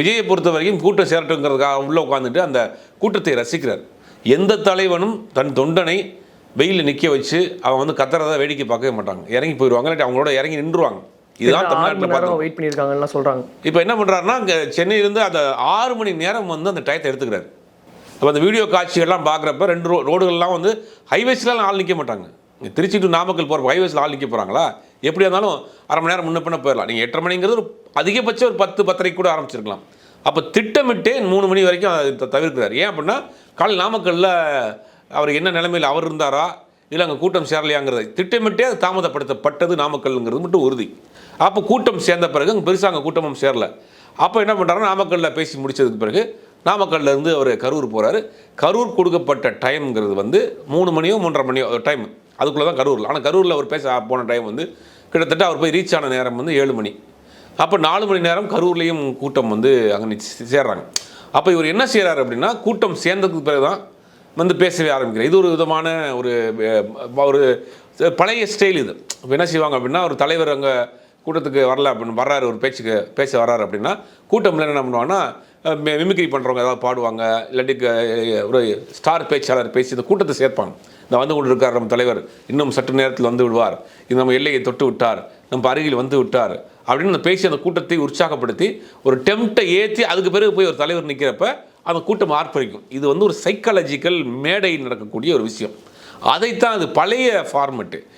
விஜயை பொறுத்த வரைக்கும் கூட்டம் சேரட்டுங்கிறதுக்காக உள்ளே உட்காந்துட்டு அந்த கூட்டத்தை ரசிக்கிறார். எந்த தலைவனும் தன் தொண்டனை வெயிலில் நிற்க வச்சு அவன் வந்து கத்துறதை வேடிக்கை பார்க்கவே மாட்டாங்க. இறங்கி போயிடுவாங்க, இல்லாட்டி அவங்களோட இறங்கி நின்றுவாங்க. இதுதான் தமிழ்நாட்டில் பார்த்து வெயிட் பண்ணியிருக்காங்கன்னு சொல்கிறாங்க. இப்போ என்ன பண்ணுறாருன்னா, சென்னையிலேருந்து அந்த 6 மணி நேரம் வந்து அந்த டயத்தை எடுத்துக்கிறாரு. அப்போ அந்த வீடியோ காட்சிகள்லாம் பார்க்குறப்ப 2 ரோடுகள்லாம் வந்து ஹைவேஸ்லாம் ஆள் நிற்க மாட்டாங்க. திருச்சி டு நாமக்கல் போகிற ஹைவேஸில் ஆள் நிற்க போகிறாங்களா? எப்படி இருந்தாலும் அரை மணி நேரம் முன்ன பின்ன போயிடலாம். நீங்கள் 8:30 மணிங்கிறது ஒரு அதிகபட்சம் ஒரு 10-10:30 கூட ஆரம்பிச்சிருக்கலாம். அப்போ திட்டமிட்டே 3 மணி வரைக்கும் அதை தவிர்க்கிறார். ஏன் அப்படின்னா, காலையில் நாமக்கல்லில் அவர் என்ன நிலைமையில் அவர் இருந்தாரா, இல்லை அங்கே கூட்டம் சேரலையாங்கிறத திட்டமிட்டே அது தாமதப்படுத்தப்பட்டது நாமக்கல்ங்கிறது மட்டும் உறுதி. அப்போ கூட்டம் சேர்ந்த பிறகு அங்கே பெருசாக அங்கே கூட்டமும் சேரலை. அப்போ என்ன பண்ணுறாருன்னா, நாமக்கல்லில் பேசி முடித்ததுக்கு பிறகு நாமக்கல்லேருந்து அவர் கரூர் போகிறாரு. கரூர் கொடுக்கப்பட்ட டைம்ங்கிறது வந்து 3 மணியோ 3:30 மணியோ டைம், அதுக்குள்ளே தான் கரூரில். ஆனால் கரூரில் அவர் பேச போன டைம் வந்து கிட்டத்தட்ட அவர் போய் ரீச் ஆன நேரம் வந்து 7 மணி. அப்போ 4 மணி நேரம் கரூர்லேயும் கூட்டம் வந்து அங்கே சேர்றாங்க. அப்போ இவர் என்ன செய்கிறார் அப்படின்னா, கூட்டம் சேர்ந்ததுக்கு பிறகு தான் வந்து பேசவே ஆரம்பிக்கிறார். இது ஒரு விதமான ஒரு பழைய ஸ்டைல். இது இப்போ என்ன செய்வாங்க அப்படின்னா, ஒரு தலைவர் அங்கே கூட்டத்துக்கு வரல அப்படின்னு வர்றாரு, ஒரு பேச வர்றாரு அப்படின்னா, கூட்டம்ல என்ன பண்ணுவாங்கன்னா, மிமிக்ரி பண்ணுறவங்க ஏதாவது பாடுவாங்க, இல்லாட்டி ஒரு ஸ்டார் பேச்சாளர் பேசி இந்த கூட்டத்தை சேர்ப்பாங்க. இந்த வந்து கொண்டு இருக்கார் நம்ம தலைவர், இன்னும் சற்று நேரத்தில் வந்து விடுவார், இது நம்ம எல்லையை தொட்டு விட்டார், நம்ம அருகில் வந்து விட்டார் அப்படின்னு அந்த பேசி அந்த கூட்டத்தை உற்சாகப்படுத்தி ஒரு டெம்ப்டை ஏற்றி அதுக்கு பிறகு போய் ஒரு தலைவர் நிற்கிறப்ப அந்த கூட்டம் ஆர்ப்பரிக்கும். இது வந்து ஒரு சைக்காலஜிக்கல் மேடை நடக்கக்கூடிய ஒரு விஷயம். அதைத்தான் அது பழைய ஃபார்மெட்டு.